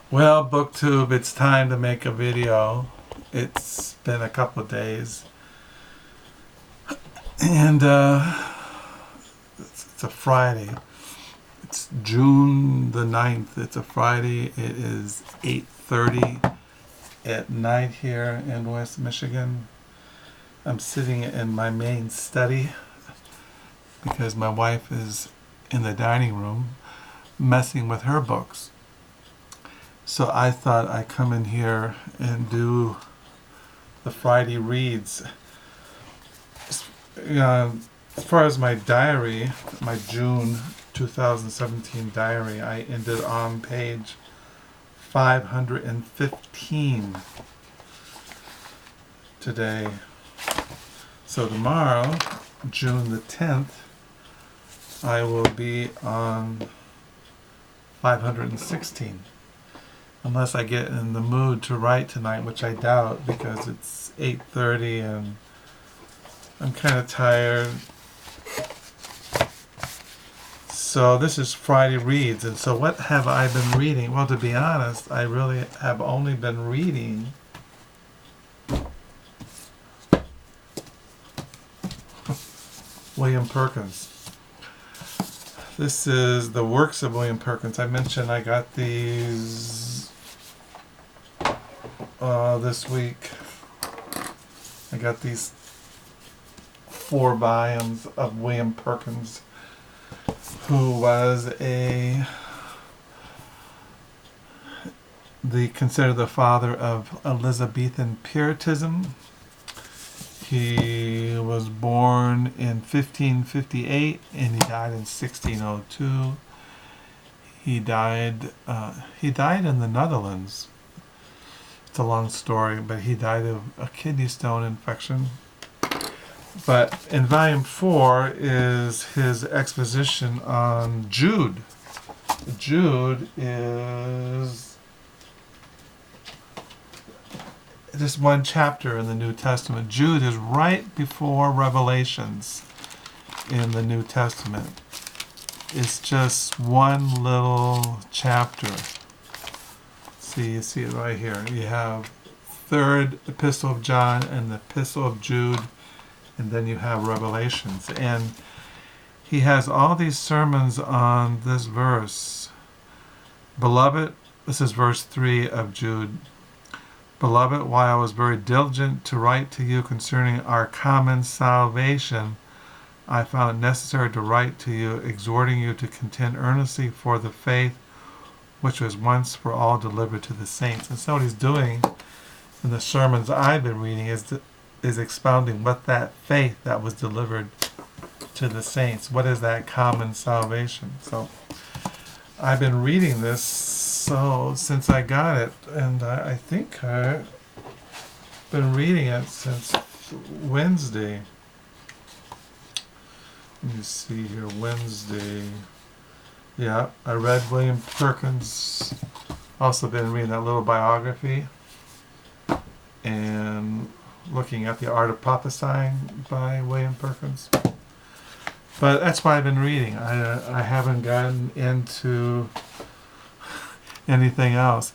Well, BookTube, it's time to make a video. It's been a couple of days, and it's a Friday. It's June the 9th. It's a Friday. It is 8:30 at night here in West Michigan. I'm sitting in my main study because my wife is in the dining room messing with her books. So I thought I'd come in here and do the Friday reads. As far as my diary, my June 2017 diary, I ended on page 515 today. So tomorrow, June the 10th, I will be on 516. Unless I get in the mood to write tonight, which I doubt because it's 8:30 and I'm kind of tired. So this is Friday Reads. And so what have I been reading? Well, to be honest, I really have only been reading William Perkins. This is the works of William Perkins. I mentioned I got these this week. I got these 4 volumes of William Perkins, who was considered the father of Elizabethan Puritanism. He was born in 1558 and he died in 1602. He died in the Netherlands. It's a long story, but he died of a kidney stone infection. But in volume 4 is his exposition on Jude. Jude is just one chapter in the New Testament. Jude is right before Revelations in the New Testament. It's just one little chapter. You see it right here. You have 3rd Epistle of John and the Epistle of Jude, and then you have Revelations. And he has all these sermons on this verse. Beloved, this is verse 3 of Jude. Beloved, while I was very diligent to write to you concerning our common salvation, I found it necessary to write to you, exhorting you to contend earnestly for the faith which was once for all delivered to the saints. And so what he's doing in the sermons I've been reading is expounding what that faith that was delivered to the saints. What is that common salvation? So I've been reading this since I got it, and I think I've been reading it since Wednesday. Let me see here, Wednesday. Yeah, I read William Perkins. Also been reading that little biography and looking at The Art of Prophesying by William Perkins. But that's why I've been reading. I haven't gotten into anything else.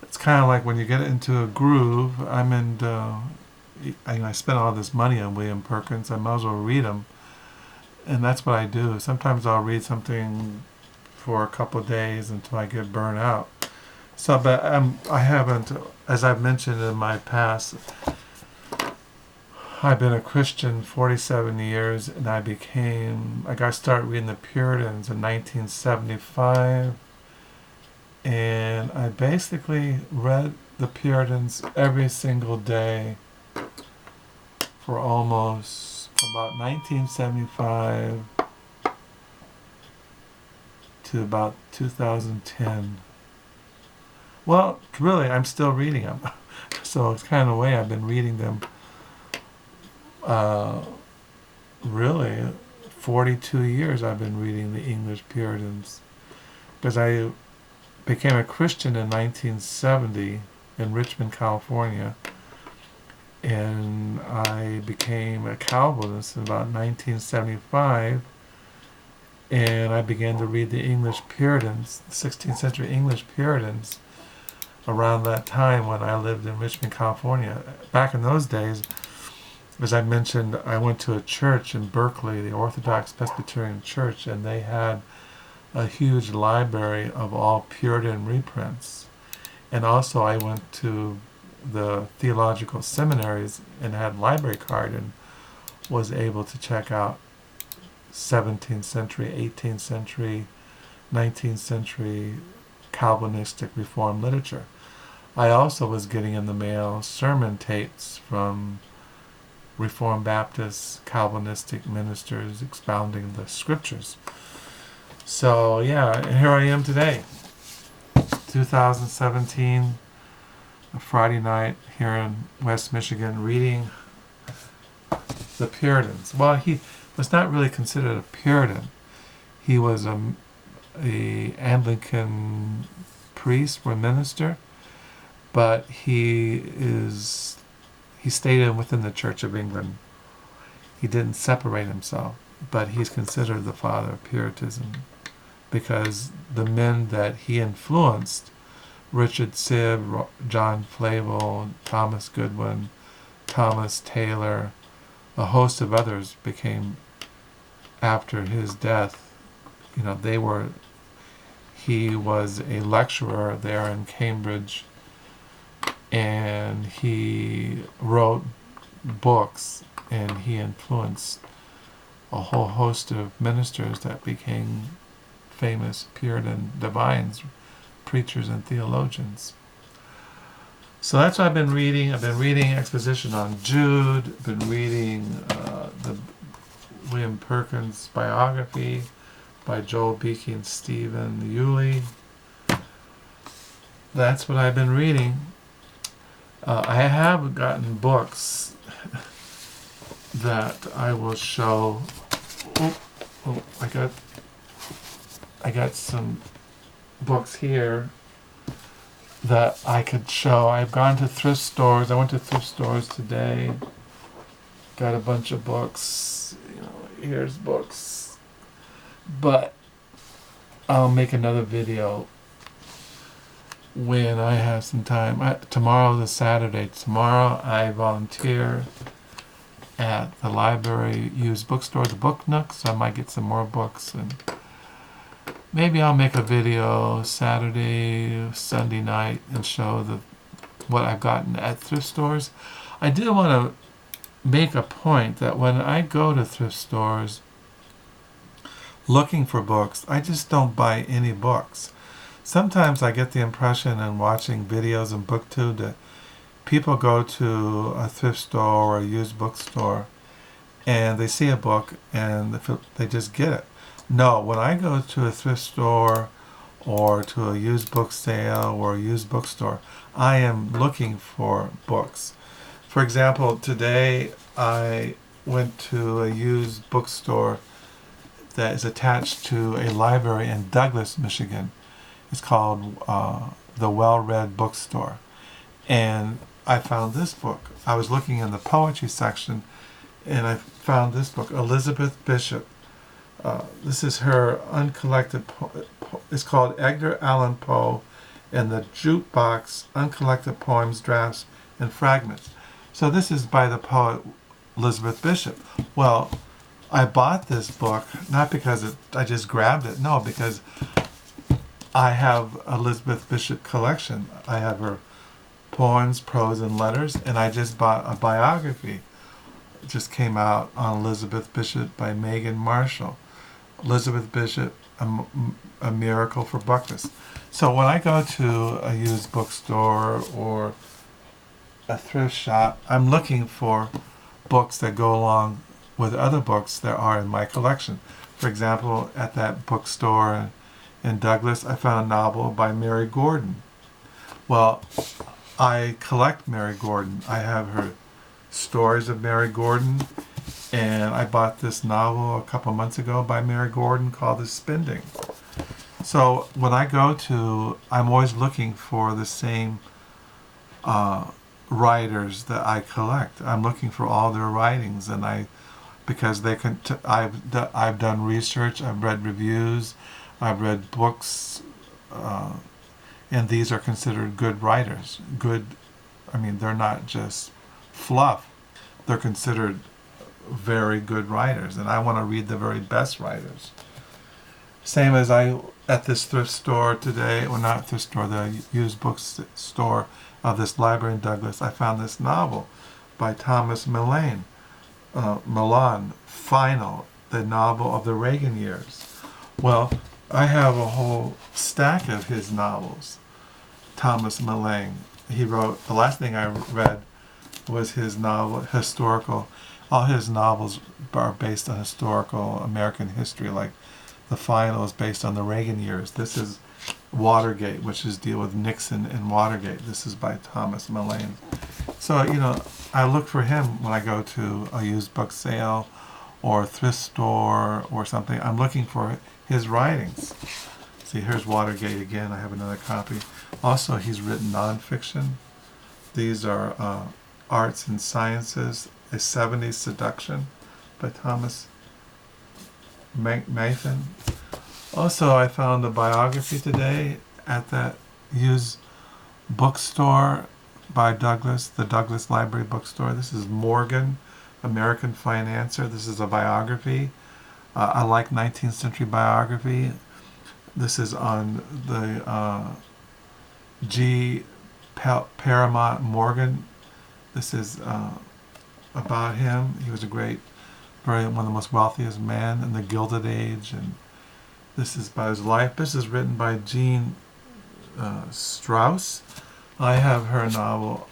It's kind of like when you get into a groove. I spent all this money on William Perkins. I might as well read him. And that's what I do. Sometimes I'll read something for a couple of days until I get burnt out. So, but I haven't, as I've mentioned in my past, I've been a Christian 47 years, and I started reading the Puritans in 1975, and I basically read the Puritans every single day for about 1975 to about 2010. Well, really, I'm still reading them. So it's kind of the way I've been reading them. Really, 42 years I've been reading the English Puritans. Because I became a Christian in 1970 in Richmond, California. And I became a Calvinist in about 1975. And I began to read the English Puritans, the 16th century English Puritans, around that time when I lived in Richmond, California. Back in those days, as I mentioned, I went to a church in Berkeley, the Orthodox Presbyterian Church, and they had a huge library of all Puritan reprints. And also I went to the theological seminaries and had a library card and was able to check out 17th century, 18th century, 19th century Calvinistic Reformed literature. I also was getting in the mail sermon tapes from Reformed Baptist Calvinistic ministers expounding the scriptures. So yeah, and here I am today, 2017, a Friday night here in West Michigan, reading the Puritans. Well, he was not really considered a Puritan. He was a Anglican priest or minister, but he stayed within the Church of England. He didn't separate himself, but he's considered the father of Puritanism because the men that he influenced, Richard Sibb, John Flavel, Thomas Goodwin, Thomas Taylor, a host of others became, after his death, he was a lecturer there in Cambridge, and he wrote books, and he influenced a whole host of ministers that became famous Puritan divines, preachers, and theologians. So that's what I've been reading. I've been reading exposition on Jude. I've been reading the William Perkins biography by Joel Beeke and Stephen Yuille. That's what I've been reading. I have gotten books that I will show. I got some books here that I could show. I've gone to thrift stores. I went to thrift stores today. Got a bunch of books. Here's books. But I'll make another video when I have some time. Tomorrow is Saturday. Tomorrow I volunteer at the library used bookstore, the Book Nook, so I might get some more books, and maybe I'll make a video Saturday, Sunday night and show what I've gotten at thrift stores. I did want to make a point that when I go to thrift stores looking for books, I just don't buy any books. Sometimes I get the impression in watching videos on BookTube that people go to a thrift store or a used bookstore and they see a book and they just get it. No, when I go to a thrift store or to a used book sale or a used bookstore, I am looking for books. For example, today I went to a used bookstore that is attached to a library in Douglas, Michigan. It's called the Well-Read Bookstore. And I found this book. I was looking in the poetry section and I found this book, Elizabeth Bishop. This is her uncollected it's called Edgar Allan Poe and the Jukebox Uncollected Poems, Drafts, and Fragments. So this is by the poet Elizabeth Bishop. Well, I bought this book not because I just grabbed it. No, because I have Elizabeth Bishop collection. I have her poems, prose, and letters, and I just bought a biography. It just came out on Elizabeth Bishop by Megan Marshall. Elizabeth Bishop, a Miracle for Buckness. So when I go to a used bookstore or a thrift shop, I'm looking for books that go along with other books that are in my collection. For example, at that bookstore in Douglas, I found a novel by Mary Gordon. Well, I collect Mary Gordon. I have her stories of Mary Gordon, and I bought this novel a couple months ago by Mary Gordon called The Spending. So when I go to, I'm always looking for the same writers that I collect. I'm looking for all their writings, and because they can. I've done research. I've read reviews. I've read books, and these are considered good writers. Good, I mean, they're not just fluff. They're considered very good writers, and I want to read the very best writers. Same as I, at this thrift store today, or not thrift store, the used books store of this library in Douglas, I found this novel by Thomas Mallon, Final, the novel of the Reagan years. Well, I have a whole stack of his novels. Thomas Mallon. He wrote, the last thing I read was his novel, historical. All his novels are based on historical American history, like The Final is based on the Reagan years. This is Watergate, which is deal with Nixon and Watergate. This is by Thomas Mallon. So, I look for him when I go to a used book sale or a thrift store or something. I'm looking for his writings. See, here's Watergate again. I have another copy. Also, he's written nonfiction. These are Arts and Sciences, A 70s Seduction by Thomas Mallon. Also, I found a biography today at that used bookstore by Douglas, the Douglas Library Bookstore. This is Morgan, American Financier. This is a biography. I like 19th century biography. This is on the G. Paramount Morgan. This is about him. He was one of the most wealthiest men in the Gilded Age, and this is about his life. This is written by Jean Strouse. I have her novel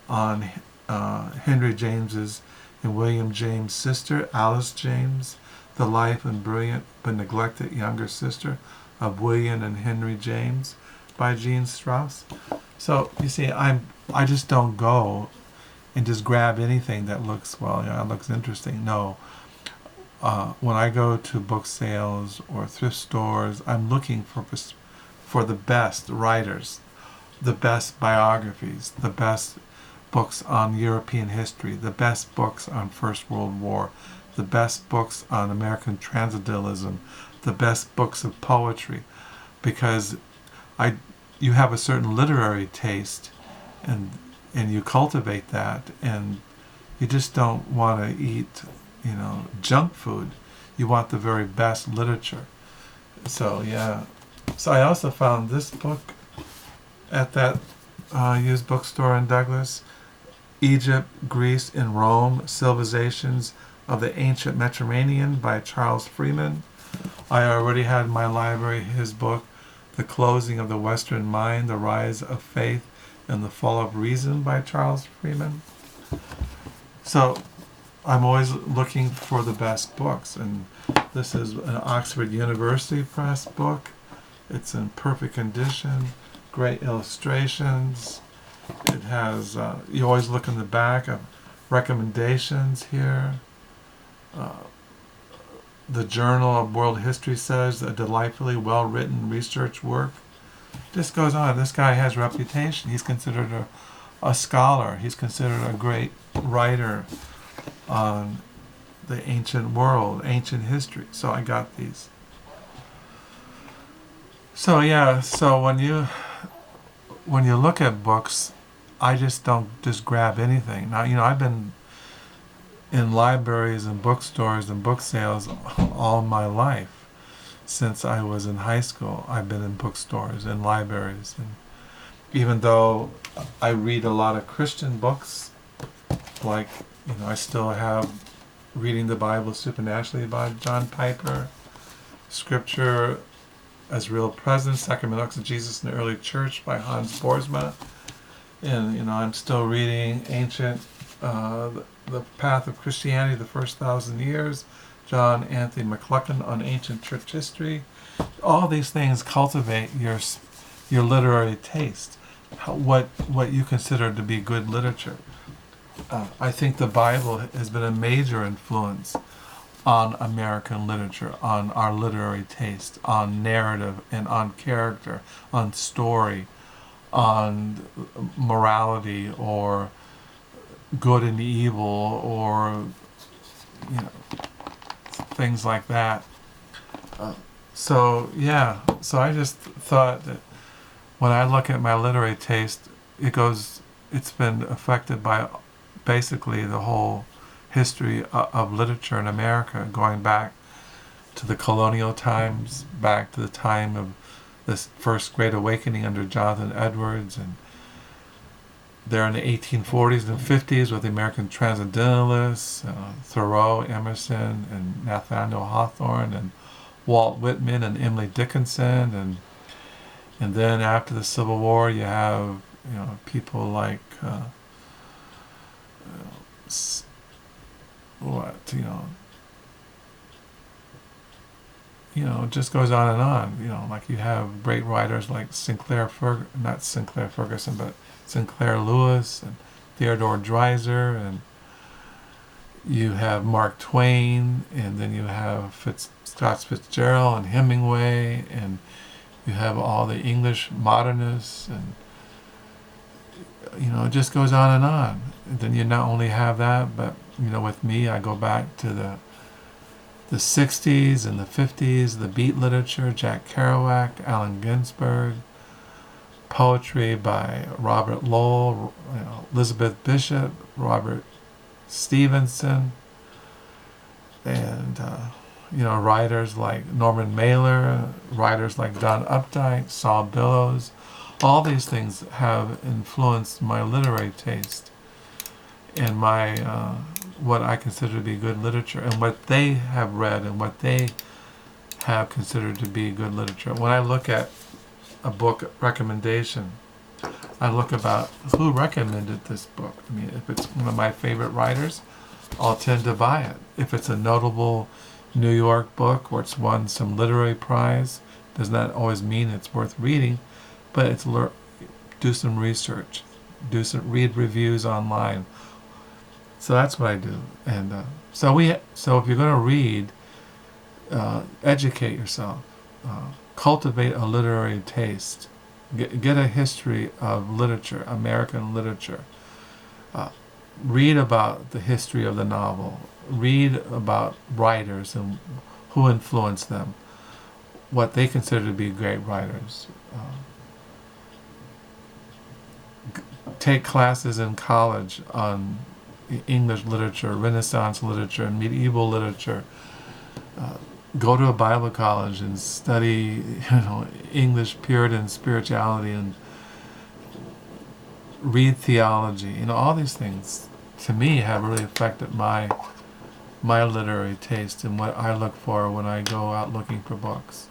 on Henry James's and William James' sister, Alice James, the life and brilliant but neglected younger sister of William and Henry James by Jean Strouse. So you see, I just don't go and just grab anything that looks, looks interesting. No. When I go to book sales or thrift stores, I'm looking for the best writers, the best biographies, the best books on European history, the best books on First World War, the best books on American transcendentalism, the best books of poetry, because you have a certain literary taste, and you cultivate that, and you just don't want to eat, junk food. You want the very best literature. So yeah. So I also found this book at that used bookstore in Douglas, Egypt, Greece, and Rome, Civilizations of the Ancient Mediterranean by Charles Freeman. I already had in my library his book, The Closing of the Western Mind, The Rise of Faith and the Fall of Reason by Charles Freeman. So I'm always looking for the best books, and this is an Oxford University Press book. It's in perfect condition, great illustrations. It has, you always look in the back of recommendations here. The Journal of World History says a delightfully well-written research work. This goes on. This guy has reputation. He's considered a scholar. He's considered a great writer on the ancient world, ancient history. So I got these. So yeah, so when you look at books, I just don't just grab anything. Now, I've been in libraries and bookstores and book sales all my life. Since I was in high school, I've been in bookstores and libraries. And even though I read a lot of Christian books, like, I still have Reading the Bible Supernaturally by John Piper, Scripture as Real Presence, Sacramental Exegesis in the Early Church by Hans Boersma. And, I'm still reading Ancient, The Path of Christianity, the First 1,000 Years, John Anthony McCluckan on Ancient Church History. All these things cultivate your literary taste, what you consider to be good literature. I think the Bible has been a major influence on American literature, on our literary taste, on narrative and on character, on story, on morality or good and evil, or things like that. So I just thought that when I look at my literary taste, it's been affected by basically the whole history of literature in America, going back to the colonial times, back to the time of this first Great Awakening under Jonathan Edwards, and there in the 1840s and 50s with the American Transcendentalists, Thoreau, Emerson, and Nathaniel Hawthorne, and Walt Whitman, and Emily Dickinson, and then after the Civil War, you have people like what it just goes on and on. Like you have great writers like not Sinclair Ferguson, but Sinclair Lewis and Theodore Dreiser, and you have Mark Twain, and then you have Scott Fitzgerald and Hemingway, and you have all the English modernists, and it just goes on and on. And then you not only have that, but with me, I go back to the 60s and the 50s, the beat literature, Jack Kerouac, Allen Ginsberg, poetry by Robert Lowell, Elizabeth Bishop, Robert Stevenson, and writers like Norman Mailer, writers like John Updike, Saul Bellows. All these things have influenced my literary taste and my what I consider to be good literature, and what they have read and what they have considered to be good literature. When I look at a book recommendation, I look about who recommended this book. I mean, if it's one of my favorite writers, I'll tend to buy it. If it's a notable New York book or it's won some literary prize, does not always mean it's worth reading, but it's do some research, read reviews online. So that's what I do. And so if you're going to read, educate yourself, cultivate a literary taste, get a history of literature, American literature. Read about the history of the novel. Read about writers and who influenced them, what they consider to be great writers. Take classes in college on English literature, Renaissance literature, and medieval literature. Go to a Bible college and study, English Puritan spirituality, and read theology. All these things to me have really affected my literary taste and what I look for when I go out looking for books.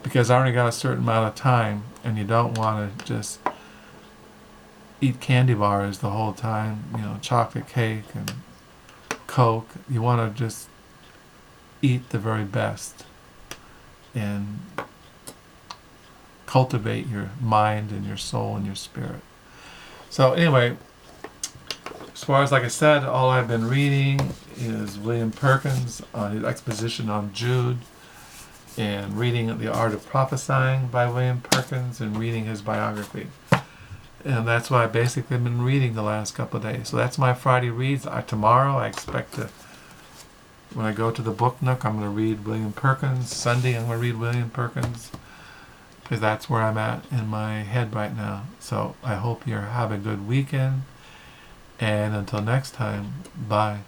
Because I only got a certain amount of time, and you don't want to just eat candy bars the whole time, chocolate cake and Coke. You want to just eat the very best and cultivate your mind and your soul and your spirit. So anyway, as far as, like I said, all I've been reading is William Perkins on his exposition on Jude, and reading The Art of Prophesying by William Perkins, and reading his biography. And that's what I basically been reading the last couple of days. So that's my Friday reads. Tomorrow I expect to, when I go to the Book Nook, I'm going to read William Perkins. Sunday I'm going to read William Perkins, because that's where I'm at in my head right now. So I hope you have a good weekend. And until next time, bye.